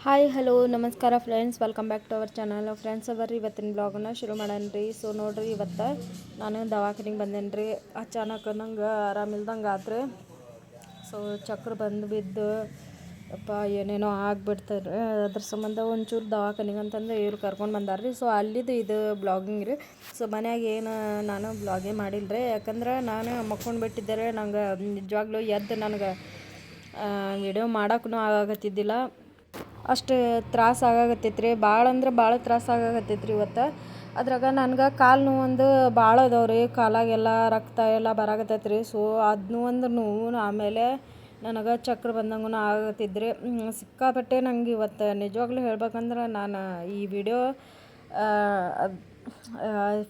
Hi hello ನಮಸ್ಕಾರ friends, welcome back to our channel. Friends ಬರ್ರಿ ಇವತ್ತಿನ ಬ್ಲಾಗನ್ನ ಶುರು ಮಾಡೋಣ ರೀ. ಸೊ ನೋಡಿರಿ, ಇವತ್ತು ನಾನು ದವಾಖಾನೆಗೆ ಬಂದೇನಿ ರೀ. ಅಚಾನಕ್ ನಂಗೆ ಆರಾಮಿಲ್ದಂಗೆ ಆದ್ರೆ ಸೊ ಚಕ್ರ ಬಂದು ಬಿದ್ದು ಅಪ್ಪ ಏನೇನೋ ಆಗಿಬಿಡ್ತಾರೆ. ಅದ್ರ ಸಂಬಂಧ ಒಂಚೂರು ದವಾಖಾನೆಗೆ ಅಂತಂದು ಇವ್ರು ಕರ್ಕೊಂಡು ಬಂದಾರ ರೀ. ಸೊ ಅಲ್ಲಿದ್ದು ಇದು ಬ್ಲಾಗಿಂಗ್ ರೀ. ಸೊ ಮನ್ಯಾಗ ಏನು ನಾನು ಬ್ಲಾಗೇ ಮಾಡಿಲ್ಲ ರೀ, ಯಾಕಂದ್ರೆ ನಾನು ಮಕ್ಕೊಂಡು ಬಿಟ್ಟಿದ್ದರೆ. ನಂಗೆ ನಿಜವಾಗ್ಲೂ ಎದ್ದು ನನಗೆ ವಿಡಿಯೋ ಮಾಡೋಕ್ಕೂ ಆಗತ್ತಿದ್ದಿಲ್ಲ. ಅಷ್ಟು ತ್ರಾಸ ಆಗಾಕತ್ತೈತೆ ರೀ, ಭಾಳ ಅಂದ್ರೆ ಭಾಳ ತ್ರಾಸ ಆಗಾಕತ್ತೈತೆ ರೀ ಇವತ್ತು. ಅದ್ರಾಗ ನನಗೆ ಕಾಲು ನೋವು ಒಂದು ಭಾಳ ಅದಾವೆ ರೀ. ಕಾಲಾಗೆಲ್ಲ ರಕ್ತ ಎಲ್ಲ ಬರಾಕತ್ತೈತೆ ರೀ. ಸೊ ಅದನ್ನೂ ಒಂದು ನೋವು, ಆಮೇಲೆ ನನಗೆ ಚಕ್ರ ಬಂದಂಗೂ ಆಗತ್ತಿದ್ರಿ. ಸಿಕ್ಕಾಪಟ್ಟೆ ನಂಗೆ ಇವತ್ತು ನಿಜವಾಗ್ಲೂ ಹೇಳ್ಬೇಕಂದ್ರೆ ನಾನು ಈ ವಿಡಿಯೋ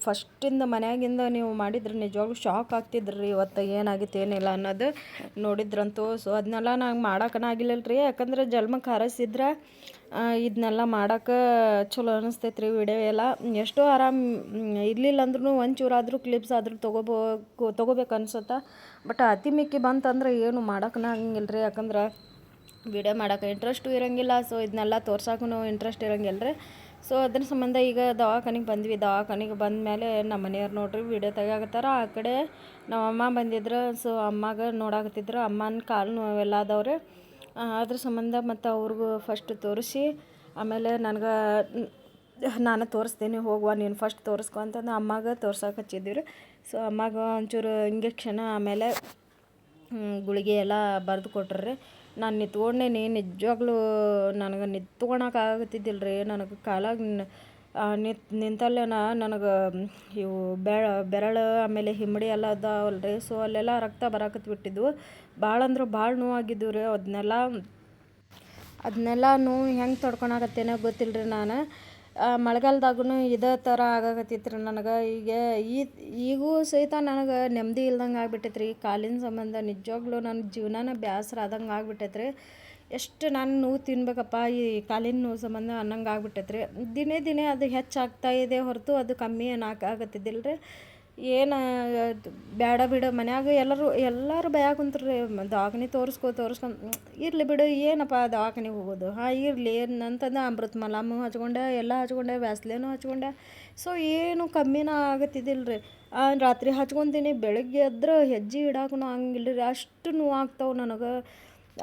ಫಸ್ಟಿಂದ ಮನ್ಯಾಗಿಂದ ನೀವು ಮಾಡಿದ್ರೆ ನಿಜವಾಗ್ಲೂ ಶಾಕ್ ಆಗ್ತಿದ್ರಿ ಇವತ್ತು ಏನಾಗಿತ್ತು ಏನಿಲ್ಲ ಅನ್ನೋದು ನೋಡಿದ್ರಂತೂ. ಸೊ ಅದನ್ನೆಲ್ಲ ನಂಗೆ ಮಾಡೋಕ್ಕನ ಆಗಿಲ್ಲಲ್ಲ ರೀ, ಯಾಕಂದ್ರೆ ಜನ್ಮಕ್ಕೆ ಹಾರಸಿದ್ರೆ ಇದನ್ನೆಲ್ಲ ಮಾಡೋಕೆ ಚಲೋ ಅನ್ನಿಸ್ತೈತೆ ರೀ. ವಿಡಿಯೋ ಎಲ್ಲ ಎಷ್ಟೋ ಆರಾಮ್ ಇರಲಿಲ್ಲ ಅಂದ್ರೂ ಒಂಚೂರಾದರೂ ಕ್ಲಿಪ್ಸ್ ಆದರೂ ತೊಗೋಬೇಕು ಅನ್ಸುತ್ತೆ. ಬಟ್ ಅತಿ ಮಿಕ್ಕಿ ಬಂತಂದ್ರೆ ಏನು ಮಾಡೋಕ್ಕನ ಆಗಂಗಿಲ್ಲ ರೀ, ಯಾಕಂದ್ರೆ ವಿಡಿಯೋ ಮಾಡೋಕೆ ಇಂಟ್ರೆಸ್ಟು ಇರೋಂಗಿಲ್ಲ. ಸೊ ಇದನ್ನೆಲ್ಲ ತೋರ್ಸೋಕ್ಕೂ ಇಂಟ್ರೆಸ್ಟ್ ಇರೋಂಗಿಲ್ಲ ರೀ. ಸೊ ಅದ್ರ ಸಂಬಂಧ ಈಗ ದವಾಖಾನೆಗೆ ಬಂದ್ವಿ. ದವಾಖಾನೆಗೆ ಬಂದ ಮೇಲೆ ನಮ್ಮ ಮನೆಯವ್ರು ನೋಡ್ರಿ ವಿಡಿಯೋ ತೆಗಿಯಾಕತ್ತಾರ. ಆ ಕಡೆ ನಮ್ಮ ಅಮ್ಮ ಬಂದಿದ್ರು. ಸೊ ಅಮ್ಮಗೆ ನೋಡಾಕತ್ತಿದ್ರು. ಅಮ್ಮನ ಕಾಲು ನೋವೆಲ್ಲ ಅದಾವ್ರಿ. ಅದ್ರ ಸಂಬಂಧ ಮತ್ತು ಅವ್ರಿಗೂ ಫಸ್ಟ್ ತೋರಿಸಿ ಆಮೇಲೆ ನಾನು ತೋರಿಸ್ತೀನಿ, ಹೋಗುವ ನೀನು ಫಸ್ಟ್ ತೋರಿಸ್ಕೊ ಅಂತಂದು ಅಮ್ಮಗೆ ತೋರ್ಸಕ್ಕೆ ಹಚ್ಚಿದ್ವಿ ರೀ. ಸೊ ಅಮ್ಮಗೆ ಒಂಚೂರು ಇಂಜೆಕ್ಷನ್ ಆಮೇಲೆ ಗುಳಿಗೆ ಎಲ್ಲ ಬರೆದು ಕೊಟ್ರಿ. ನಾನು ನಿಂತ್ಕೊಂಡೇನಿ. ನಿಜವಾಗ್ಲೂ ನನಗೆ ನಿಂತ್ಕೊಳಕ್ಕಾಗತ್ತಿದ್ದಿಲ್ಲ ರೀ. ನನಗೆ ಕಾಲಾಗ ನಿಂತಲ್ಲೇನ ನನಗೆ ಇವು ಬೆರಳು ಆಮೇಲೆ ಹಿಮ್ಮಡಿ ಎಲ್ಲ ಅದಾವಲ್ಲ ರೀ. ಸೊ ಅಲ್ಲೆಲ್ಲ ರಕ್ತ ಬರಾಕತ್ಬಿಟ್ಟಿದ್ವು. ಭಾಳ ಅಂದ್ರೆ ಭಾಳ ನೋವಾಗಿದ್ವು ರೀ. ಅದನ್ನೆಲ್ಲ ನೋವು ಹೆಂಗೆ ತಡ್ಕೊಳಕತ್ತೇನೋ ಗೊತ್ತಿಲ್ಲ ರೀ. ನಾನು ಮಳೆಗಾಲದಾಗೂ ಇದೇ ಥರ ಆಗಾಕತ್ತಿತ್ತು ರೀ ನನಗೆ. ಈಗೂ ಸಹಿತ ನನಗೆ ನೆಮ್ಮದಿ ಇಲ್ದಂಗೆ ಆಗ್ಬಿಟ್ಟೈತೆ ರೀ ಕಾಲಿನ ಸಂಬಂಧ. ನಿಜವಾಗ್ಲೂ ನನ್ನ ಜೀವನನ ಬೇಸರ ಆದಂಗೆ ಆಗ್ಬಿಟ್ಟೈತೆ ರೀ. ಎಷ್ಟು ನಾನು ನೋವು ತಿನ್ಬೇಕಪ್ಪ ಈ ಕಾಲಿನ ನೋವು ಸಂಬಂಧ ಅನ್ನಂಗೆ ಆಗ್ಬಿಟ್ಟೈತೆ ರೀ. ದಿನೇ ಅದು ಹೆಚ್ಚಾಗ್ತಾ ಇದೆ ಹೊರತು ಅದು ಕಮ್ಮಿ ಆಗತ್ತಿದ್ದಿಲ್ಲ ರೀ. ಏನು ಬೇಡ ಬಿಡು, ಮನ್ಯಾಗ ಎಲ್ಲರೂ ಭಯ ಕುಂತ್ರಿ. ದವಾಖಾನೆ ತೋರಿಸ್ಕೊಂಡು ಇರಲಿ ಬಿಡು, ಏನಪ್ಪ ದವಾಖಾನೆಗೆ ಹೋಗೋದು, ಇರಲಿ ಅಂತಂದು ಅಮೃತ ಮಲಾಮು ಹಚ್ಕೊಂಡೆ, ಎಲ್ಲ ಹಚ್ಕೊಂಡೆ, ವ್ಯಾಸ್ಲೇನು ಹಚ್ಕೊಂಡೆ. ಸೊ ಏನು ಕಮ್ಮಿನ ಆಗತ್ತಿದ್ದಿಲ್ಲ ರೀ. ರಾತ್ರಿ ಹಚ್ಕೊತೀನಿ, ಬೆಳಗ್ಗೆ ಎದ್ರೆ ಹೆಜ್ಜೆ ಇಡಾಕೂ ಹಂಗಿಲ್ಲ ರೀ. ಅಷ್ಟು ನೋವು ಆಗ್ತಾವೆ ನನಗೆ.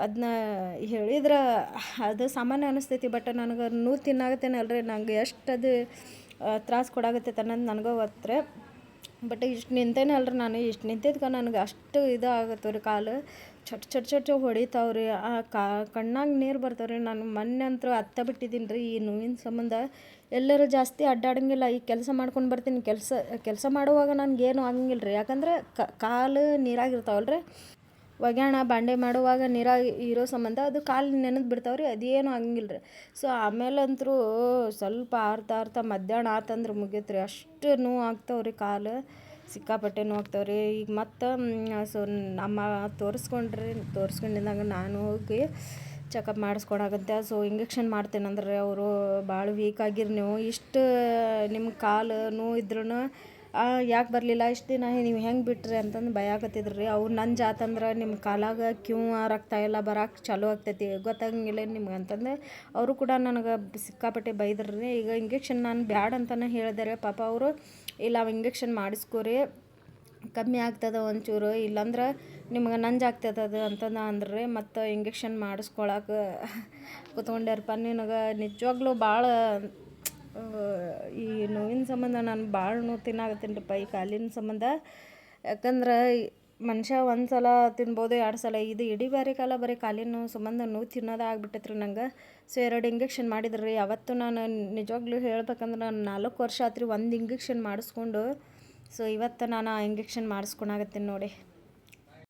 ಅದನ್ನ ಹೇಳಿದ್ರೆ ಅದು ಸಾಮಾನ್ಯ ಅನ್ನಿಸ್ತೈತಿ. ಬಟ್ ನನಗೆ ನೋವು ತಿನ್ನಾಗತ್ತೇನಲ್ಲ ರೀ, ನಂಗೆ ಎಷ್ಟು ಅದು ತ್ರಾಸು ಕೊಡಾಕತ್ತೈತೆ ಅನ್ನೋದು ನನಗೆ ಗೊತ್ತರೆ. ಬಟ್ ಇಷ್ಟು ನಿಂತೇನೆ ಅಲ್ರಿ ನಾನು. ಇಷ್ಟು ನಿಂತಿದ್ಕೆ ನನಗೆ ಅಷ್ಟು ಇದು ಆಗತ್ತವ ರೀ. ಕಾಲು ಚಟ್ ಹೊಡಿತಾವ್ರಿ. ಕಣ್ಣಾಗ ನೀರು ಬರ್ತಾವ್ರಿ. ನಾನು ಮೊನ್ನೆ ಅಂತೂ ಬಿಟ್ಟಿದ್ದೀನಿ ರೀ ಈ ನೋವಿನ ಸಂಬಂಧ. ಎಲ್ಲರೂ ಜಾಸ್ತಿ ಅಡ್ಡಾಡಂಗಿಲ್ಲ. ಈಗ ಕೆಲಸ ಮಾಡ್ಕೊಂಡು ಬರ್ತೀನಿ. ಕೆಲಸ ಮಾಡುವಾಗ ನನಗೇನು ಆಗಂಗಿಲ್ಲ ರೀ, ಯಾಕಂದ್ರೆ ಕಾಲು ನೀರಾಗಿರ್ತಾವಲ್ಲ ರೀ. ಒಗ್ಯಾಣ ಬಾಂಡೆ ಮಾಡುವಾಗ ನೀರಾಗಿ ಇರೋ ಸಂಬಂಧ ಅದು ಕಾಲು ನೆನೆದು ಬಿಡ್ತಾವ್ರಿ. ಅದೇನು ಆಗಂಗಿಲ್ಲ ರೀ. ಸೊ ಆಮೇಲಂತರೂ ಸ್ವಲ್ಪ ಆರ್ತಾ ಮಧ್ಯಾಹ್ನ ಆತಂದ್ರೆ ಮುಗೀತು ರೀ. ಅಷ್ಟು ನೋವು ಆಗ್ತಾವ್ರಿ ಕಾಲು, ಸಿಕ್ಕಾಪಟ್ಟೆ ನೋವು ಆಗ್ತಾವ್ರಿ. ಈಗ ಮತ್ತು ಸೊ ಅಮ್ಮ ತೋರಿಸ್ಕೊಂಡಿದ್ದಾಗ ನಾನು ಹೋಗಿ ಚೆಕಪ್ ಮಾಡಿಸ್ಕೊಳಕಂತೆ. ಸೊ ಇಂಜೆಕ್ಷನ್ ಮಾಡ್ತೇನಂದ್ರೆ ಅವರು ಭಾಳ ವೀಕ್ ಆಗಿರಿ ನೀವು, ಇಷ್ಟು ನಿಮ್ಮ ಕಾಲು ನೋವು ಇದ್ರೂ ಯಾಕೆ ಬರಲಿಲ್ಲ ಇಷ್ಟು ದಿನ, ನೀವು ಹೆಂಗೆ ಬಿಟ್ರಿ ಅಂತಂದು ಭಯಾಕತ್ತಿದ್ರು ರೀ. ಅವ್ರು ನನ್ನ ಜಾತಂದ್ರೆ ನಿಮ್ಮ ಕಾಲಾಗ ರಕ್ತ ಎಲ್ಲ ಬರೋಕೆ ಚಾಲೂ ಆಗ್ತೈತಿ, ಗೊತ್ತಾಗಂಗಿಲ್ಲ ನಿಮ್ಗೆ ಅಂತಂದು ಅವರು ಕೂಡ ನನಗೆ ಸಿಕ್ಕಾಪಟ್ಟೆ ಬೈದ್ರು ರೀ. ಈಗ ಇಂಜೆಕ್ಷನ್ ನಾನು ಬ್ಯಾಡ ಅಂತಲೇ ಹೇಳಿದಾರೆ ಪಾಪ ಅವರು. ಇಲ್ಲ ಇಂಜೆಕ್ಷನ್ ಮಾಡಿಸ್ಕೋರಿ, ಕಮ್ಮಿ ಆಗ್ತದೆ ಒಂಚೂರು, ಇಲ್ಲಾಂದ್ರೆ ನಿಮ್ಗೆ ನಂಜಾಗ್ತದೆ ಅದು ಅಂತಂದು ಅಂದ್ರೆ ಮತ್ತು ಇಂಜೆಕ್ಷನ್ ಮಾಡಿಸ್ಕೊಳಕ್ಕೆ ಕೂತ್ಕೊಂಡ್ಯಾರಪ್ಪ. ನಿನಗೆ ನಿಜವಾಗ್ಲೂ ಭಾಳ ಈ ನೋವಿನ ಸಂಬಂಧ ನಾನು ಭಾಳ ನೋವು ತಿನ್ನಾಗತ್ತೀನಿ ರೀಪ್ಪ ಈ ಕಾಲಿನ ಸಂಬಂಧ. ಯಾಕಂದ್ರೆ ಮನುಷ್ಯ ಒಂದು ಸಲ ತಿನ್ಬೋದು, 2 ಸಲ, ಇದು ಇಡೀ ಕಾಲ ಬರೀ ಕಾಲಿನ ನೋವು ಸಂಬಂಧ ನೋವು ತಿನ್ನೋದು ಆಗ್ಬಿಟ್ಟೈತೆ ರೀ ನಂಗೆ. ಸೊ 2 ಇಂಜೆಕ್ಷನ್ ಮಾಡಿದ್ರು ರೀ. ಅವತ್ತು ನಾನು ನಿಜವಾಗ್ಲೂ ಹೇಳ್ಬೇಕಂದ್ರೆ ನಾನು 4 ವರ್ಷ ಆತ್ರಿ ಒಂದು ಇಂಜೆಕ್ಷನ್ ಮಾಡಿಸ್ಕೊಂಡು. ಸೊ ಇವತ್ತು ನಾನು ಆ ಇಂಜೆಕ್ಷನ್ ಮಾಡಿಸ್ಕೊಳಕತ್ತೀನಿ ನೋಡಿ.